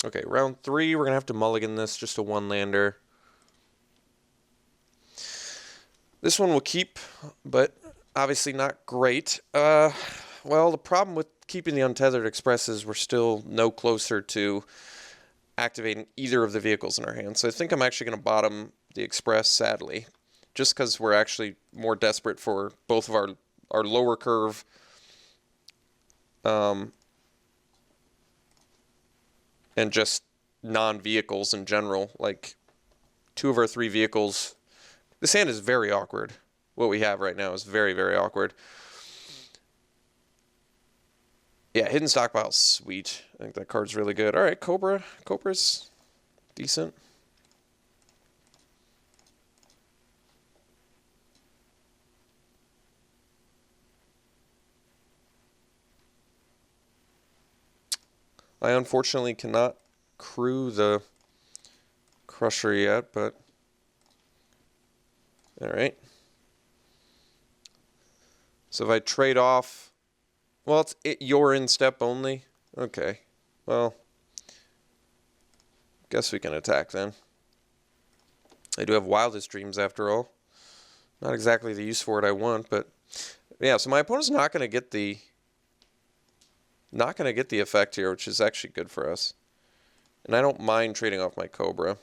Okay, round 3, we're going to have to mulligan this, just a 1-lander. This one will keep, but obviously not great. Well, the problem with keeping the Untethered Express is we're still no closer to activating either of the vehicles in our hand. So I think I'm actually going to bottom the Express, sadly, just because we're actually more desperate for both of our lower curve and just non-vehicles in general. Like 2 of our 3 vehicles. This hand is very awkward. What we have right now is very, very awkward. Yeah, hidden stockpile, sweet. I think that card's really good. All right, Cobra. Cobra's decent. I unfortunately cannot crew the Crusher yet, but all right. So if I trade off, well, you're in step only. Okay, well, guess we can attack then. I do have Wildest Dreams after all. Not exactly the use for it I want, but yeah. So my opponent's not going to get the effect here, which is actually good for us. And I don't mind trading off my Cobra.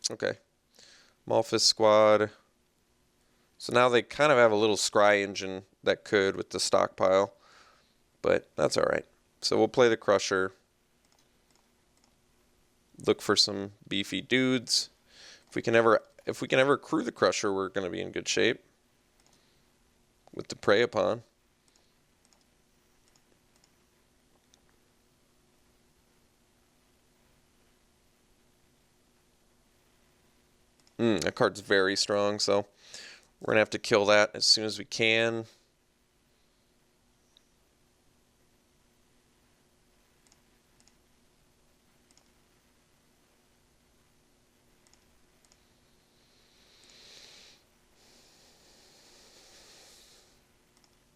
Okay. Malphus squad. So now they kind of have a little scry engine that could with the stockpile. But that's alright. So we'll play the Crusher. Look for some beefy dudes. If we can ever crew the Crusher, we're going to be in good shape with the Prey Upon. That card's very strong, so we're going to have to kill that as soon as we can.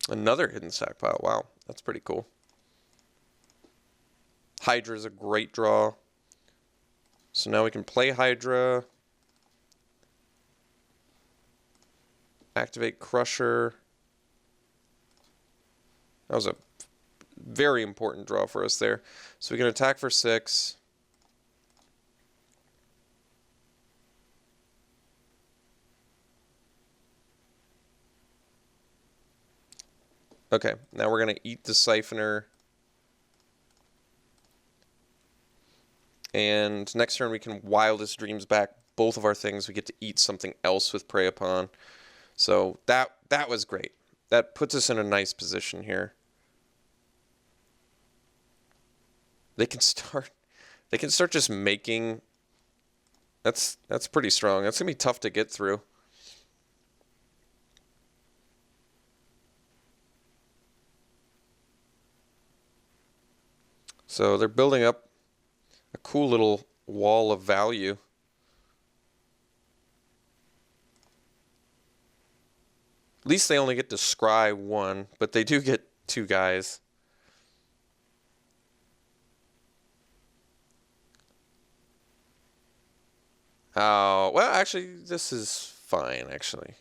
Another hidden stockpile. Wow, that's pretty cool. Hydra is a great draw. So now we can play Hydra. Activate Crusher. That was a very important draw for us there. So we can attack for 6. Okay, now we're going to eat the Siphoner. And next turn we can Wildest Dreams back both of our things. We get to eat something else with Prey Upon. So that was great. That puts us in a nice position here. They can start just making. That's pretty strong. That's going to be tough to get through. So they're building up a cool little wall of value. At least they only get to scry 1, but they do get 2 guys. Oh, well, actually, this is fine, actually.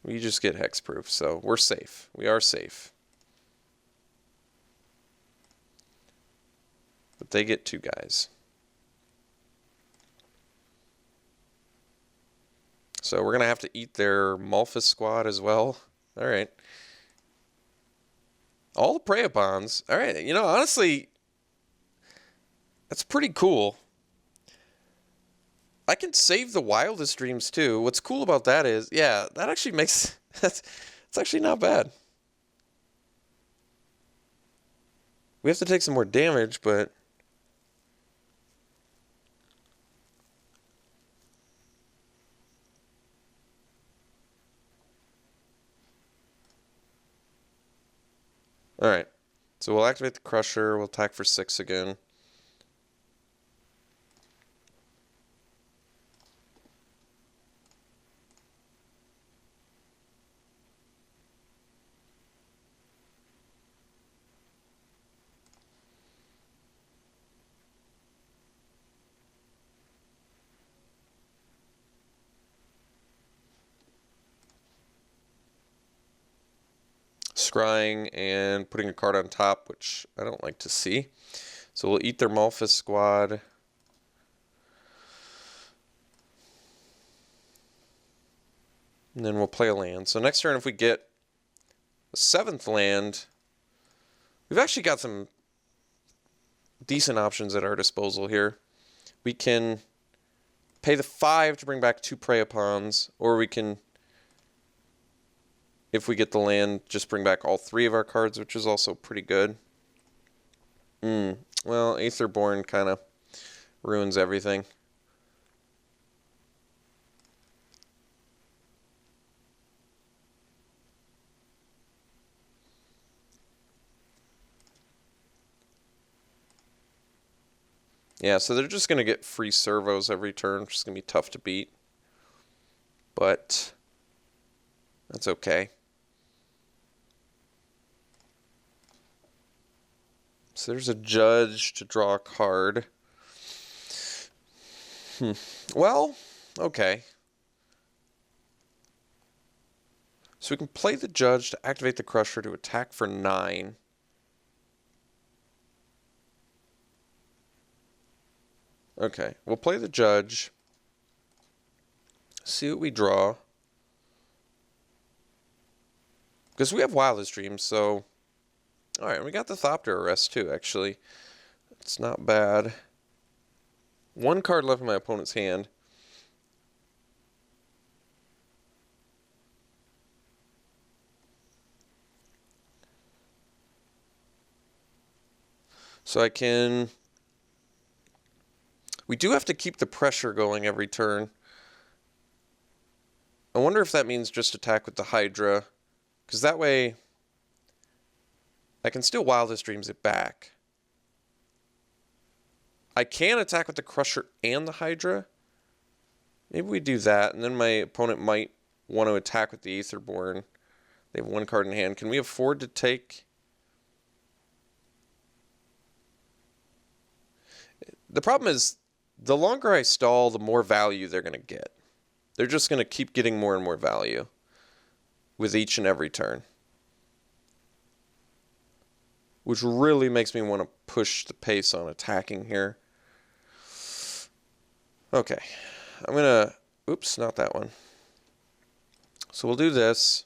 We just get hexproof, so we're safe. We are safe. But they get 2 guys. So we're going to have to eat their Malphus squad as well. All right. All the Prey Upons. All right. You know, honestly, that's pretty cool. I can save the Wildest Dreams too. What's cool about that is, yeah, that actually makes... It's actually not bad. We have to take some more damage, but... Alright. So we'll activate the Crusher. We'll attack for 6 again. scrying and putting a card on top, which I don't like to see. So we'll eat their Malphus Squad. And then we'll play a land. So next turn, if we get a 7th land, we've actually got some decent options at our disposal here. We can pay the 5 to bring back 2 Prey Pawns, or we can, if we get the land, just bring back all 3 of our cards, which is also pretty good. Well, Aetherborn kind of ruins everything. Yeah, so they're just going to get free servos every turn, which is going to be tough to beat. But that's okay. So there's a judge to draw a card. Well, okay. So we can play the judge to activate the crusher to attack for 9. Okay, we'll play the judge. See what we draw. Because we have Wildest Dreams, so... Alright, we got the Thopter Arrest too, actually. It's not bad. 1 card left in my opponent's hand. So I can... We do have to keep the pressure going every turn. I wonder if that means just attack with the Hydra. Because that way, I can still Wildest Dreams it back. I can attack with the Crusher and the Hydra. Maybe we do that, and then my opponent might want to attack with the Aetherborn. They have 1 card in hand. Can we afford to take... The problem is, the longer I stall, the more value they're going to get. They're just going to keep getting more and more value with each and every turn. Which really makes me want to push the pace on attacking here. Okay. I'm going to... Oops, not that one. So we'll do this.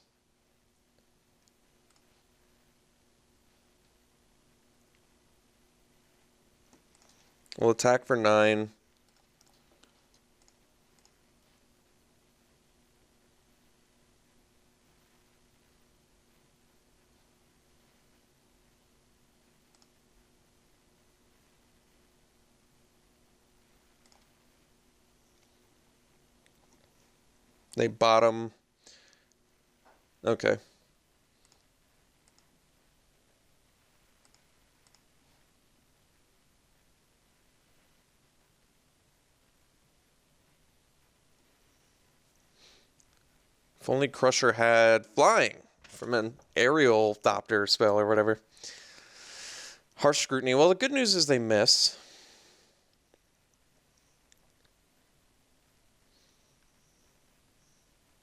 We'll attack for 9. They bottom. Okay. If only Crusher had flying from an aerial Thopter spell or whatever. Harsh Scrutiny. Well, the good news is they miss.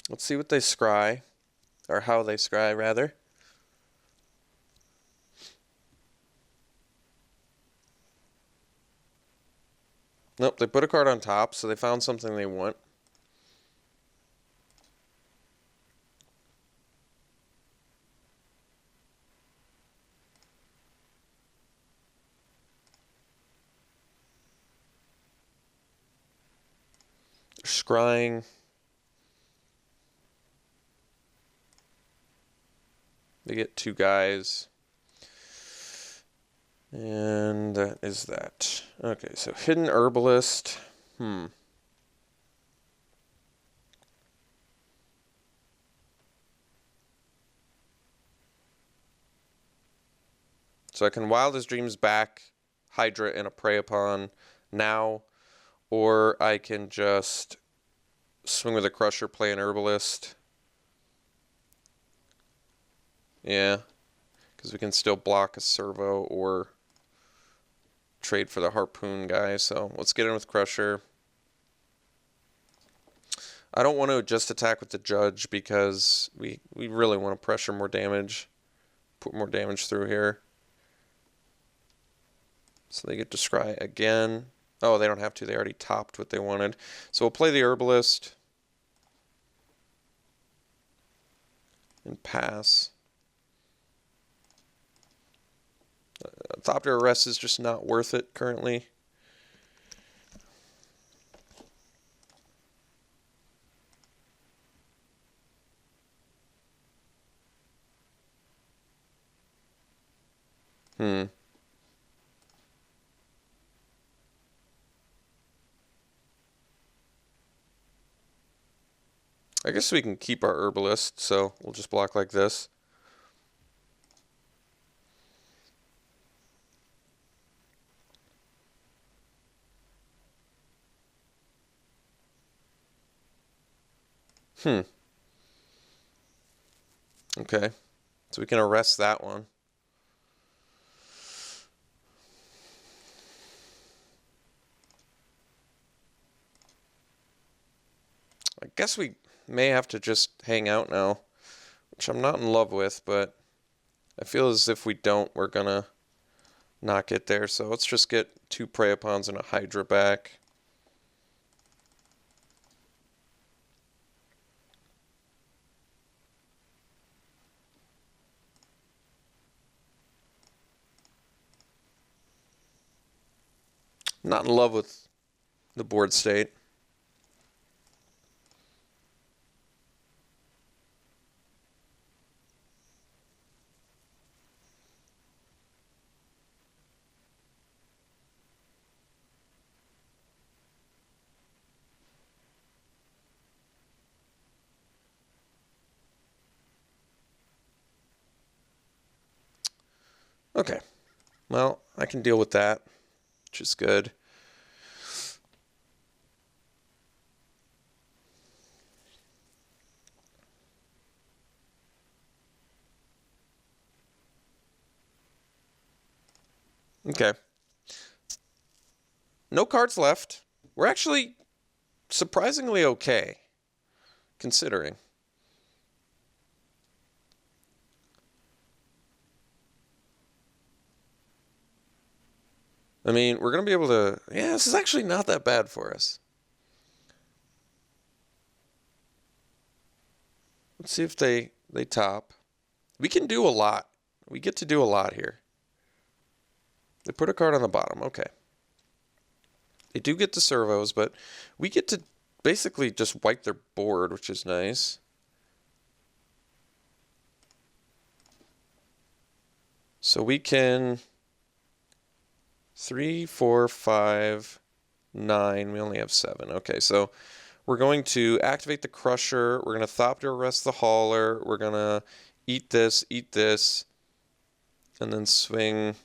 Let's see what they scry. Or how they scry, rather. Nope, they put a card on top, so they found something they want. Scrying. They get 2 guys. And that is that. Okay, so Hidden Herbalist. So I can Wildest Dreams back Hydra and a Prey Upon now, or I can just swing with a Crusher, play an Herbalist. Yeah, because we can still block a servo or trade for the Harpoon guy. So let's get in with Crusher. I don't want to just attack with the Judge because we really want to pressure more damage. put more damage through here. So they get to scry again. Oh, they don't have to. They already topped what they wanted. So we'll play the Herbalist and pass. Thopter Arrest is just not worth it currently. I guess we can keep our Herbalist, so we'll just block like this. Okay, so we can arrest that one. I guess we may have to just hang out now, which I'm not in love with, but I feel as if we don't, we're gonna not get there. So let's just get 2 Preyapons and a Hydra back. Not in love with the board state. Okay, well, I can deal with that, which is good. Okay. No cards left. We're actually surprisingly okay, considering. I mean, we're going to be able to... Yeah, this is actually not that bad for us. Let's see if they top. We can do a lot. We get to do a lot here. They put a card on the bottom. Okay. They do get the servos, but we get to basically just wipe their board, which is nice. So we can... 3, 4, 5, 9. We only have 7. Okay, so we're going to activate the Crusher. We're going to Thopter Arrest the Hauler. We're going to eat this, and then swing.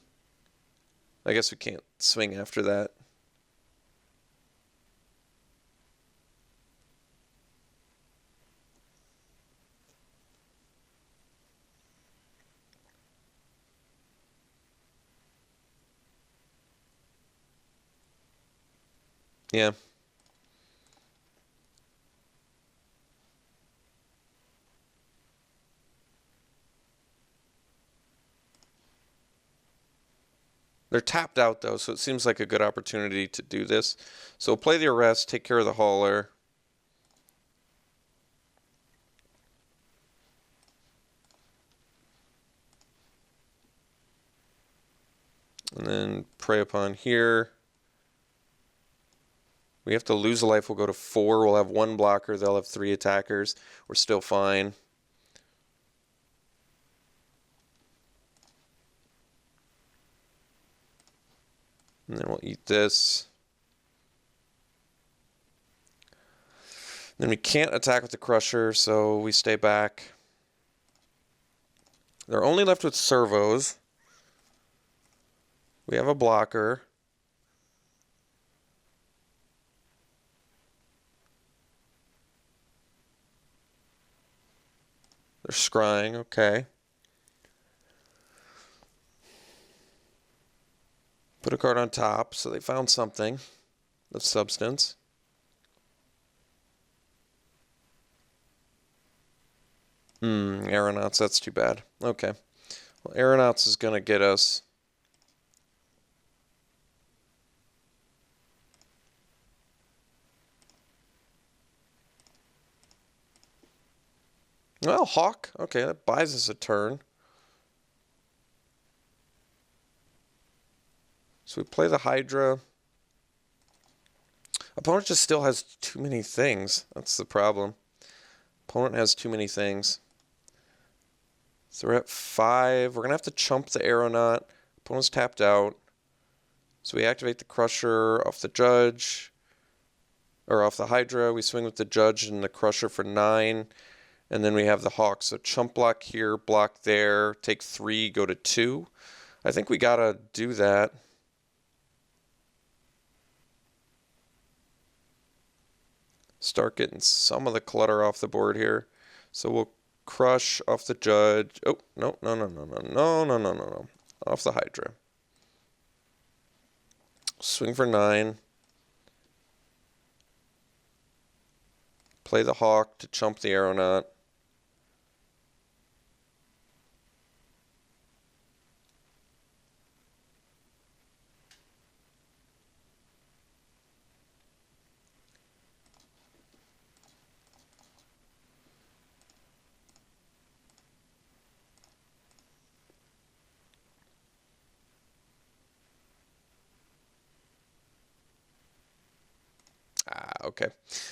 I guess we can't swing after that. Yeah. They're tapped out, though, so it seems like a good opportunity to do this. So we'll play the Arrest, take care of the Hauler. And then Prey upon here. We have to lose a life. We'll go to 4. We'll have 1 blocker. They'll have 3 attackers. We're still fine. And then we'll eat this. Then we can't attack with the Crusher, so we stay back. They're only left with servos. We have a blocker. They're scrying, okay. Put a card on top, so they found something of substance. Aeronauts, that's too bad. Okay. Well, Aeronauts is going to get us. Well, Hawk. Okay, that buys us a turn. So we play the Hydra. Opponent just still has too many things. That's the problem. Opponent has too many things. So we're at 5. We're going to have to chump the Aeronaut. Opponent's tapped out. So we activate the Crusher off the Judge. Or off the Hydra. We swing with the Judge and the Crusher for 9. And then we have the Hawk. So chump block here, block there. Take 3, go to 2. I think we got to do that. Start getting some of the clutter off the board here. So we'll crush off the Judge. Oh, no. Off the Hydra. Swing for 9. Play the Hawk to chump the Aeronaut. Okay.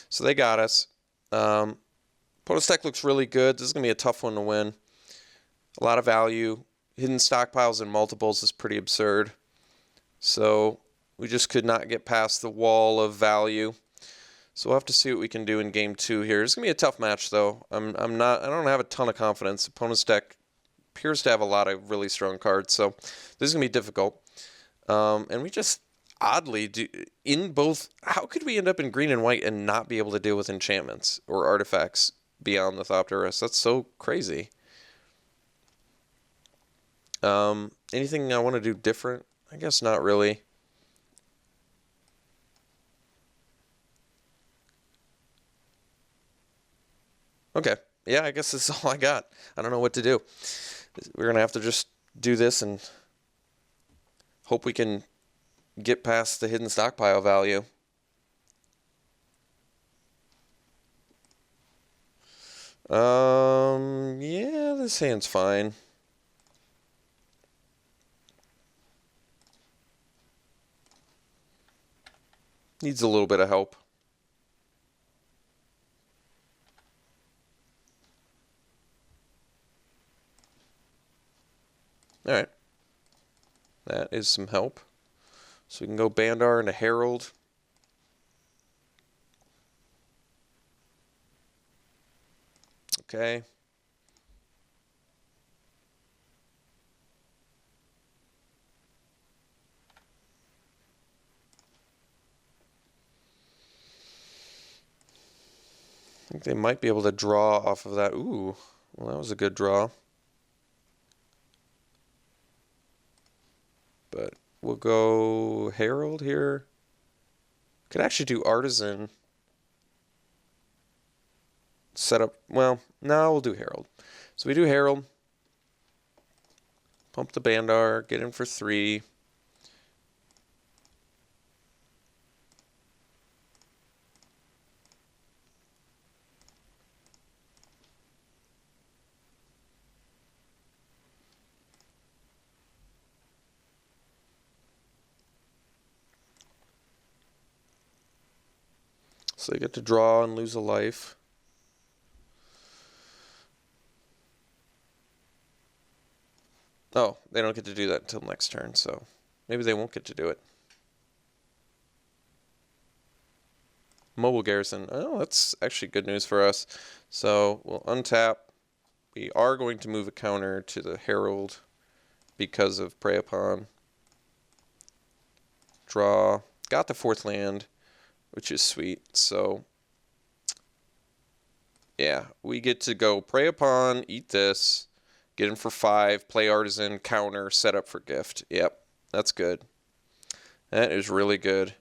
So they got us. Opponent's deck looks really good. This is going to be a tough one to win. A lot of value. Hidden stockpiles and multiples is pretty absurd. So we just could not get past the wall of value. So we'll have to see what we can do in game 2 here. It's going to be a tough match, though. I don't have a ton of confidence. Opponent's deck appears to have a lot of really strong cards. So this is going to be difficult. And we just oddly do in both. How could we end up in green and white and not be able to deal with enchantments or artifacts beyond the Thopterus? That's so crazy. Anything I want to do different? I guess not really. Okay. Yeah, I guess this is all I got. I don't know what to do. We're going to have to just do this and hope we can get past the hidden stockpile value. Yeah, this hand's fine. Needs a little bit of help. Alright. That is some help. So we can go Bandar into Herald. Okay. I think they might be able to draw off of that. Ooh, well, that was a good draw. But we'll go Herald here. Could actually do Artisan. Set up, well, no, we'll do Herald. So we do Herald. Pump the Bandar, get in for 3. So they get to draw and lose a life. Oh, they don't get to do that until next turn, so maybe they won't get to do it. Mobile Garrison. Oh, that's actually good news for us. So we'll untap. We are going to move a counter to the Herald because of Prey Upon. Draw. Got the 4th land, which is sweet. So, yeah, we get to go Prey Upon, eat this, get in for 5, play Artisan, counter, set up for gift. Yep, that's good. That is really good.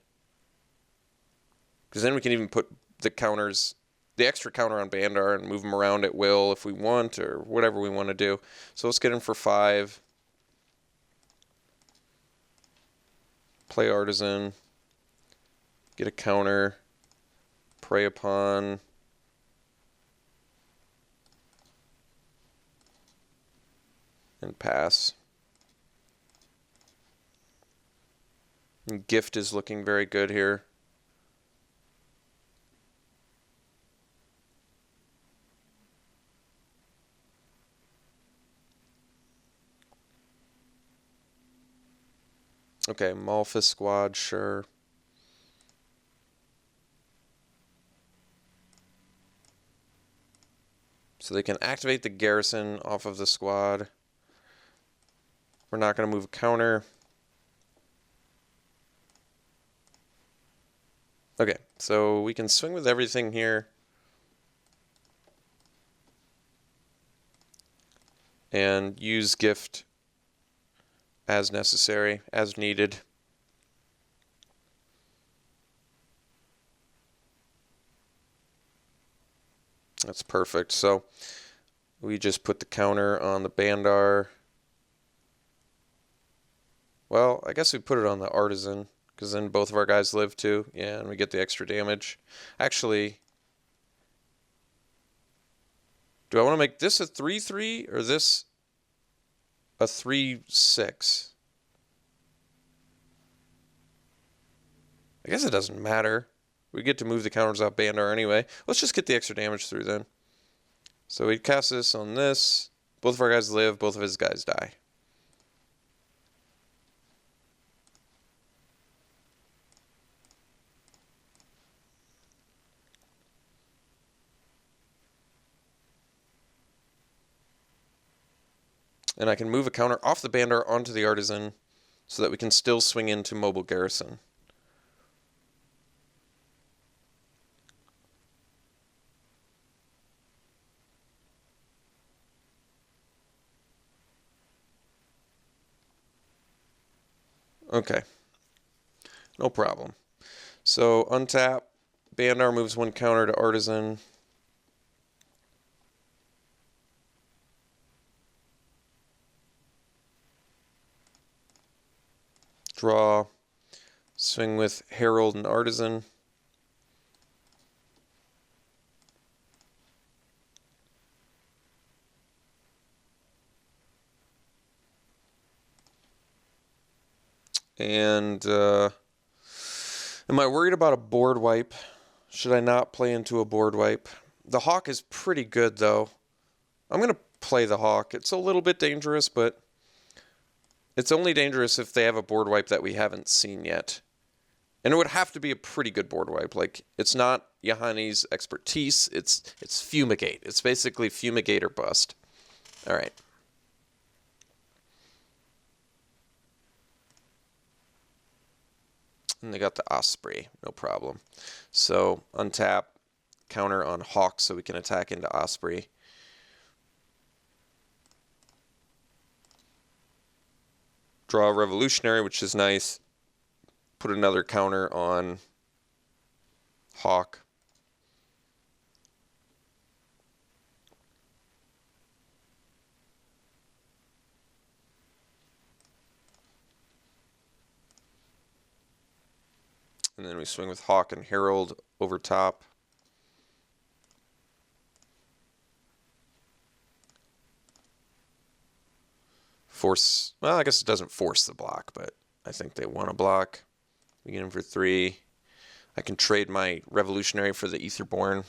Because then we can even put the counters, the extra counter on Bandar and move them around at will if we want or whatever we want to do. So let's get in for 5. play Artisan, get a counter, prey upon, and pass. And Gift is looking very good here. Okay, Malphus squad, sure. So they can activate the garrison off of the squad. We're not going to move a counter. Okay, so we can swing with everything here. And use Gift as necessary, as needed. That's perfect. So we just put the counter on the Bandar. Well, I guess we put it on the Artisan, because then both of our guys live too. Yeah, and we get the extra damage. Actually, do I want to make this a 3/3 or this a 3/6? I guess it doesn't matter. We get to move the counters out Bandar anyway. Let's just get the extra damage through then. So we cast this on this. Both of our guys live, both of his guys die. And I can move a counter off the Bandar onto the Artisan so that we can still swing into Mobile Garrison. Okay, no problem. So untap, Bandar moves one counter to Artisan. Draw, swing with Herald and Artisan. And am I worried about a board wipe? Should I not play into a board wipe? The Hawk is pretty good, though. I'm going to play the Hawk. It's a little bit dangerous, but it's only dangerous if they have a board wipe that we haven't seen yet. And it would have to be a pretty good board wipe. Like, it's not Yahani's expertise. It's Fumigate. It's basically Fumigate or bust. All right. And they got the Osprey, no problem. So untap, counter on Hawk so we can attack into Osprey. Draw a Revolutionary, which is nice. Put another counter on Hawk. And then we swing with Hawk and Herald over top. Force, well, I guess it doesn't force the block, but I think they want to block. We get him for 3. I can trade my Revolutionary for the Aetherborn,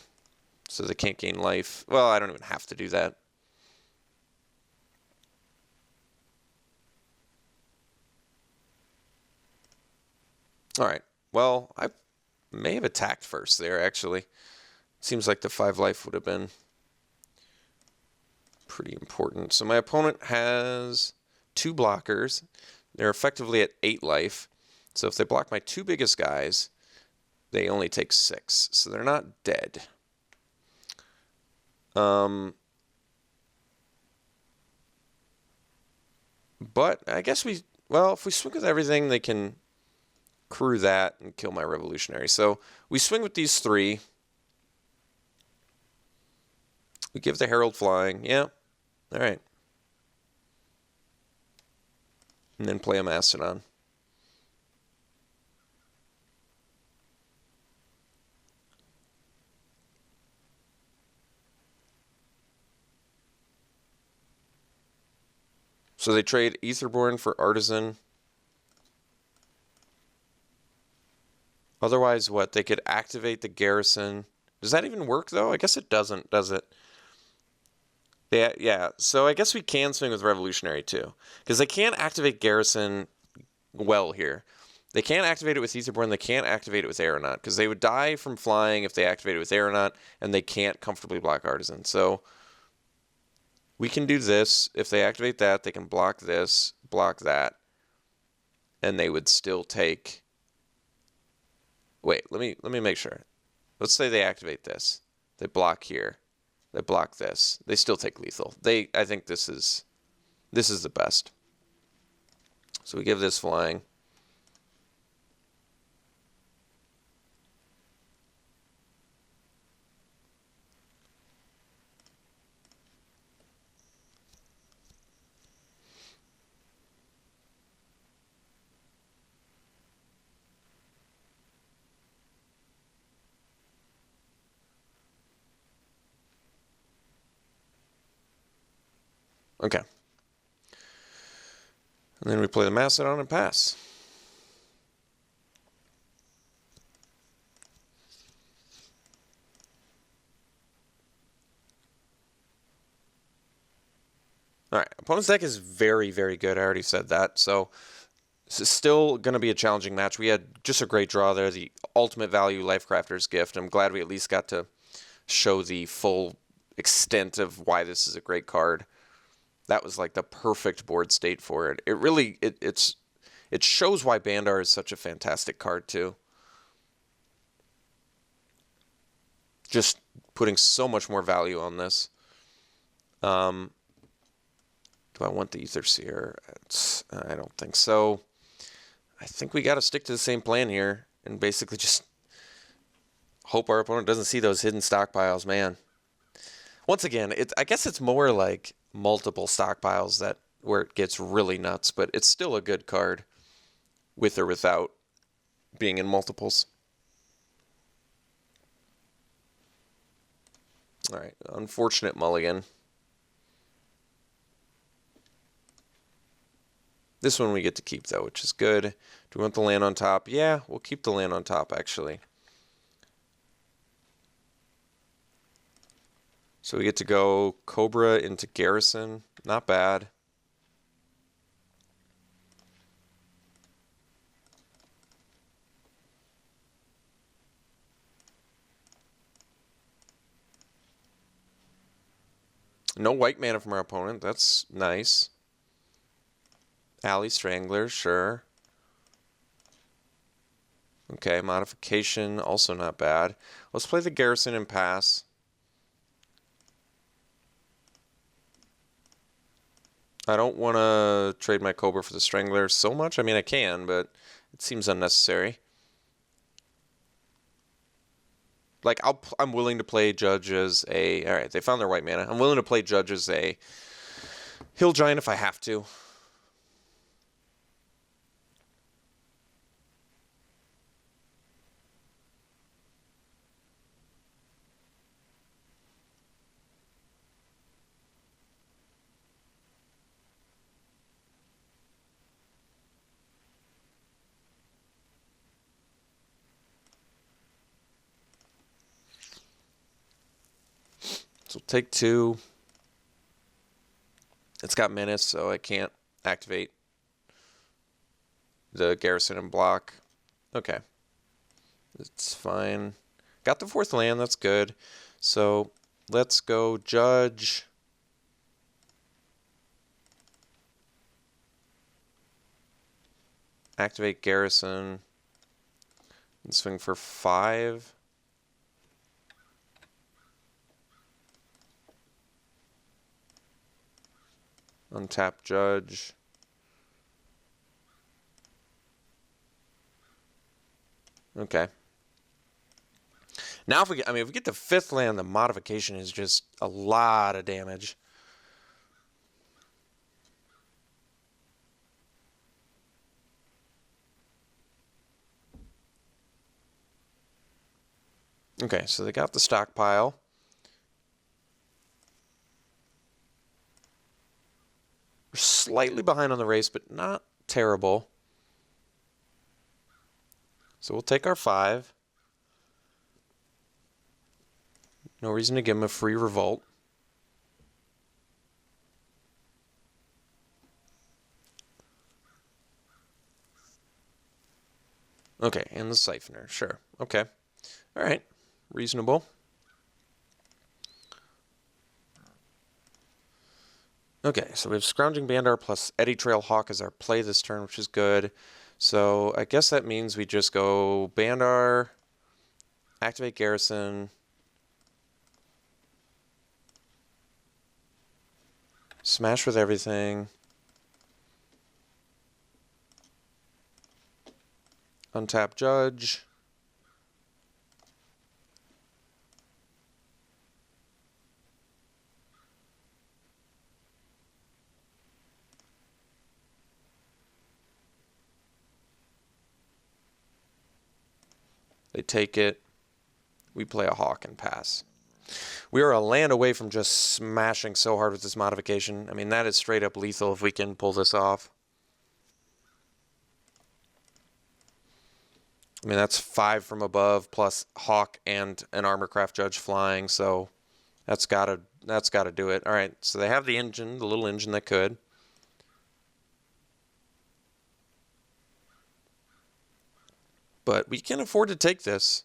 so they can't gain life. Well, I don't even have to do that. All right. Well, I may have attacked first there, actually. Seems like the 5 life would have been pretty important. So my opponent has 2 blockers. They're effectively at 8 life. So if they block my 2 biggest guys, they only take 6. So they're not dead. But I guess well, if we swing with everything, they can crew that and kill my Revolutionary. So we swing with these 3. We give the Herald flying. Yeah. All right. And then play a Mastodon. So they trade Aetherborn for Artisan. Otherwise, what? They could activate the Garrison. Does that even work, though? I guess it doesn't, does it? Yeah. So I guess we can swing with Revolutionary, too. Because they can't activate Garrison well here. They can't activate it with Aetherborn. They can't activate it with Aeronaut. Because they would die from flying if they activate it with Aeronaut. And they can't comfortably block Artisan. So we can do this. If they activate that, they can block this, block that. And they would still take... Wait, let me make sure. Let's say they activate this. They block here. They block this. They still take lethal. I think this is the best. So we give this flying. Okay. And then we play the Mastodon and pass. All right. Opponent's deck is very, very good. I already said that. So this is still going to be a challenging match. We had just a great draw there. The ultimate value Lifecrafter's Gift. I'm glad we at least got to show the full extent of why this is a great card. That was like the perfect board state for it. It really, it shows why Bandar is such a fantastic card too. Just putting so much more value on this. Do I want the Aether Seer? I don't think so. I think we got to stick to the same plan here and basically just hope our opponent doesn't see those hidden stockpiles, man. Once again, I guess it's more like multiple stockpiles where it gets really nuts, but it's still a good card with or without being in multiples. All right, unfortunate mulligan. This one we get to keep, though, which is good. Do we want the land on top? Yeah, we'll keep the land on top, actually. So we get to go Cobra into Garrison. Not bad. No white mana from our opponent. That's nice. Alley Strangler, sure. Okay, modification, also not bad. Let's play the Garrison and pass. I don't want to trade my Cobra for the Strangler so much. I mean, I can, but it seems unnecessary. Like, I'm willing to play Judge as a... Alright, they found their white mana. I'm willing to play Judge as a Hill Giant if I have to. So we'll take 2. It's got Menace, so I can't activate the Garrison and block. Okay. It's fine. Got the 4th land, that's good. So let's go Judge. Activate Garrison. And swing for 5. Untap Judge. Okay. Now if we get the 5th land, the modification is just a lot of damage. Okay, so they got the stockpile. We're slightly behind on the race, but not terrible. So we'll take our 5. No reason to give him a free revolt. Okay, and the siphoner, sure. Okay. All right, reasonable. Okay, so we have Scrounging Bandar plus Eddy Trail Hawk as our play this turn, which is good. So I guess that means we just go Bandar, activate Garrison, smash with everything, untap Judge, they take it, we play a Hawk and pass. We are a land away from just smashing so hard with this modification. I mean, that is straight up lethal if we can pull this off. I mean, that's 5 from above plus Hawk and an Armorcraft Judge flying, so that's gotta do it. All right, so they have the engine, the little engine that could. But we can afford to take this.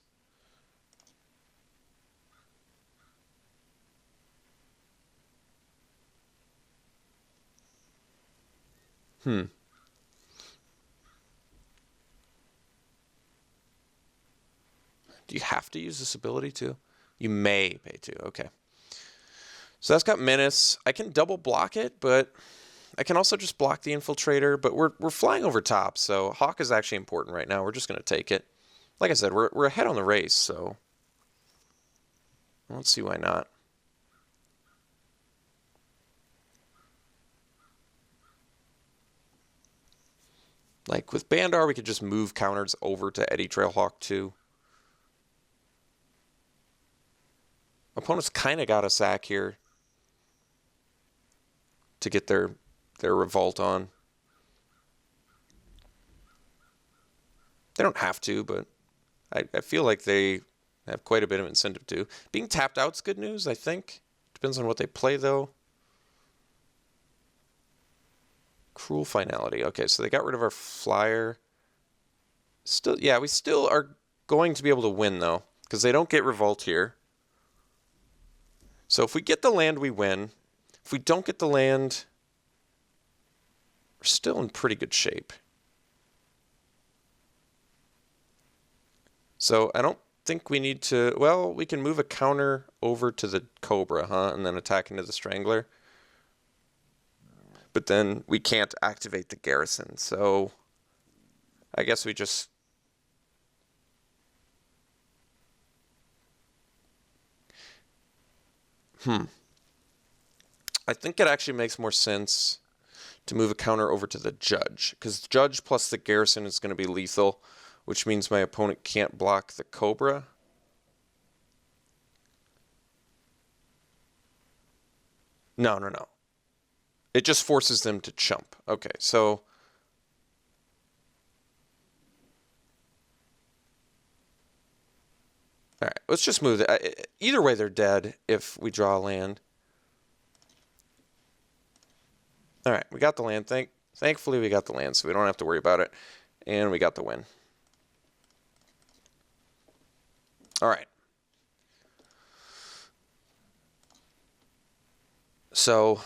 Do you have to use this ability too? You may pay to. Okay. So that's got Menace. I can double block it, but I can also just block the Infiltrator. But we're flying over top, so Hawk is actually important right now. We're just going to take it. Like I said, we're ahead on the race, so let's see why not. Like with Bandar, we could just move counters over to Eddy Trailhawk too. Opponents kind of got a sack here to get their revolt on. They don't have to, but I feel like they have quite a bit of incentive to. Being tapped out's good news, I think. Depends on what they play, though. Cruel Finality. Okay, so they got rid of our flyer. Still, yeah, we still are going to be able to win, though, because they don't get revolt here. So if we get the land, we win. If we don't get the land, we're still in pretty good shape. So I don't think we need to... Well, we can move a counter over to the Cobra, huh? And then attack into the Strangler. But then we can't activate the Garrison, so I guess we just... I think it actually makes more sense to move a counter over to the Judge, because Judge plus the Garrison is going to be lethal, which means my opponent can't block the Cobra. No. It just forces them to chump. Okay, so... All right, let's just move it. Either way, they're dead if we draw a land. All right, we got the land. Thankfully, we got the land, so we don't have to worry about it. And we got the win. All right. So,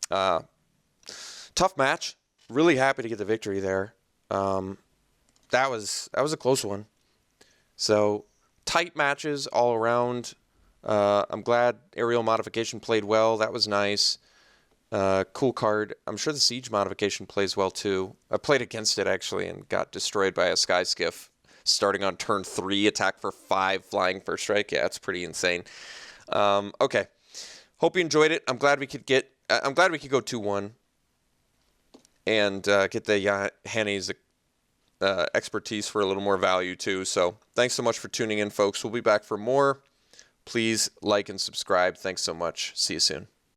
tough match. Really happy to get the victory there. That was a close one. So, tight matches all around. I'm glad Aerial Modification played well. That was nice. Cool card. I'm sure the Siege Modification plays well too. I played against it actually and got destroyed by a Sky Skiff starting on turn 3, attack for 5, flying first strike. Yeah, it's pretty insane. Okay. Hope you enjoyed it. I'm glad we could go 2-1 and get the Hanny's expertise for a little more value too. So thanks so much for tuning in, folks. We'll be back for more. Please like and subscribe. Thanks so much. See you soon.